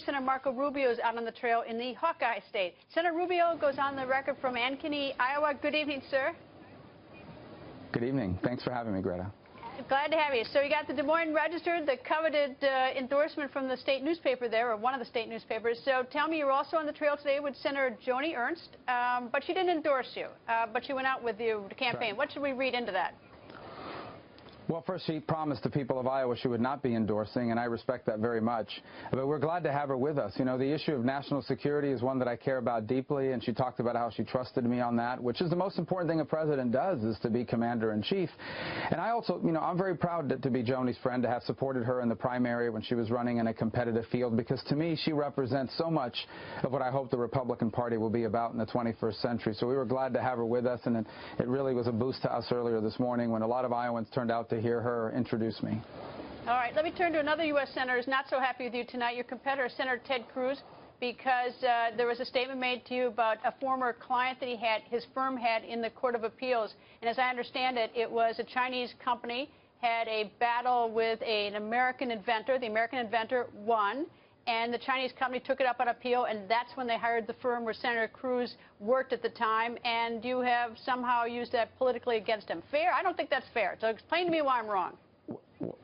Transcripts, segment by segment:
Senator Marco Rubio is out on the trail in the Hawkeye State. Senator Rubio goes on the record from Ankeny, Iowa. Good evening, sir. Good evening. Thanks for having me, Greta. Glad to have you. So you got the Des Moines Register, the coveted endorsement from the state newspaper there, or one of the state newspapers. So tell me, you're also on the trail today with Senator Joni Ernst, but she didn't endorse you, but she went out with you to campaign. Right. What should we read into that? Well, first, she promised the people of Iowa she would not be endorsing, and I respect that very much. But we're glad to have her with us. You know, the issue of national security is one that I care about deeply, and she talked about how she trusted me on that, which is the most important thing a president does, is to be commander-in-chief. And I also, you know, I'm very proud to be Joni's friend, to have supported her in the primary when she was running in a competitive field, because to me, she represents so much of what I hope the Republican Party will be about in the 21st century. So we were glad to have her with us, and it really was a boost to us earlier this morning when a lot of Iowans turned out to hear her introduce me. All right, let me turn to another U.S. senator who's not so happy with you tonight, your competitor, Senator Ted Cruz, because there was a statement made to you about a former client that his firm had in the Court of Appeals. And as I understand it, it was a Chinese company, had a battle with an American inventor. The American inventor won, and the Chinese company took it up on appeal, and that's when they hired the firm where Senator Cruz worked at the time, and you have somehow used that politically against him. Fair? I don't think that's fair. So explain to me why I'm wrong.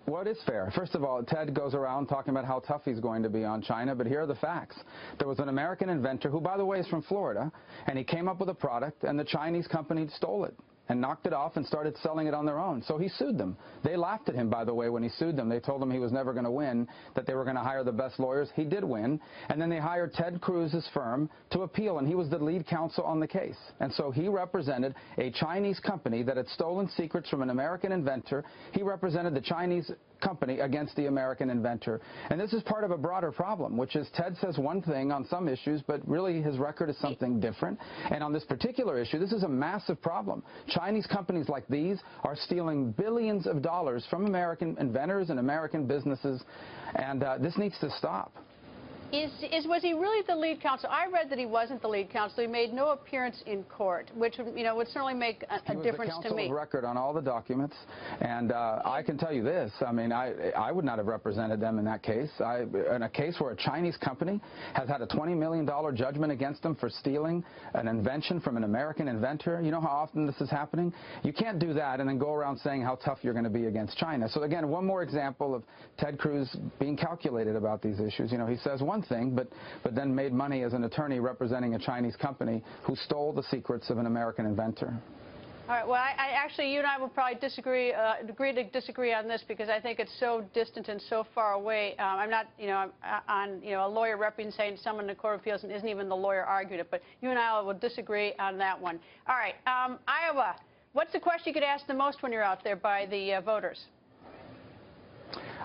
What is fair? First of all, Ted goes around talking about how tough he's going to be on China, but here are the facts. There was an American inventor who, by the way, is from Florida, and he came up with a product, and the Chinese company stole it and knocked it off and started selling it on their own. So he sued them. They laughed at him, by the way, when he sued them. They told him he was never going to win, that they were going to hire the best lawyers. He did win. And then they hired Ted Cruz's firm to appeal, and he was the lead counsel on the case. And so he represented a Chinese company that had stolen secrets from an American inventor. He represented the Chinese company against the American inventor. And this is part of a broader problem, which is Ted says one thing on some issues, but really his record is something different. And on this particular issue, this is a massive problem. Chinese companies like these are stealing billions of dollars from American inventors and American businesses, and this needs to stop. Was he really the lead counsel? I read that he wasn't the lead counsel. He made no appearance in court, which would certainly make a difference to me. He was the counsel of record on all the documents, and I can tell you this. I mean, I would not have represented them in that case. In a case where a Chinese company has had a $20 million judgment against them for stealing an invention from an American inventor. You know how often this is happening? You can't do that and then go around saying how tough you're going to be against China. So again, one more example of Ted Cruz being calculated about these issues. You know, he says one thing, but then made money as an attorney representing a Chinese company who stole the secrets of an American inventor. All right. Well, I actually, you and I will probably agree to disagree on this, because I think it's so distant and so far away. I'm not, a lawyer representing someone in the Court of Appeals and isn't even the lawyer argued it. But you and I will disagree on that one. All right. Iowa. What's the question you could ask the most when you're out there by the voters?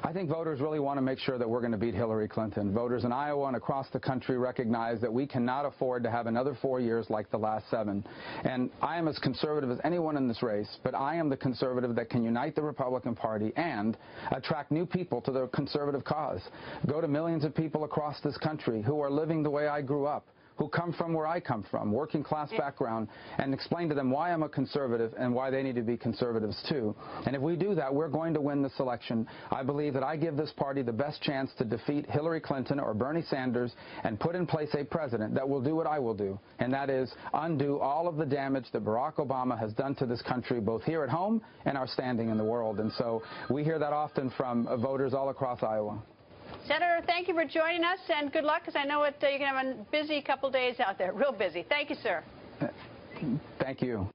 I think voters really want to make sure that we're going to beat Hillary Clinton. Voters in Iowa and across the country recognize that we cannot afford to have another 4 years like the last 7. And I am as conservative as anyone in this race, but I am the conservative that can unite the Republican Party and attract new people to the conservative cause. Go to millions of people across this country who are living the way I grew up, who come from where I come from, working class background, and explain to them why I'm a conservative and why they need to be conservatives too. And if we do that, we're going to win this election. I believe that I give this party the best chance to defeat Hillary Clinton or Bernie Sanders and put in place a president that will do what I will do, and that is undo all of the damage that Barack Obama has done to this country, both here at home and our standing in the world. And so we hear that often from voters all across Iowa. Senator, thank you for joining us, and good luck, because I know you're going to have a busy couple days out there, real busy. Thank you, sir. Thank you.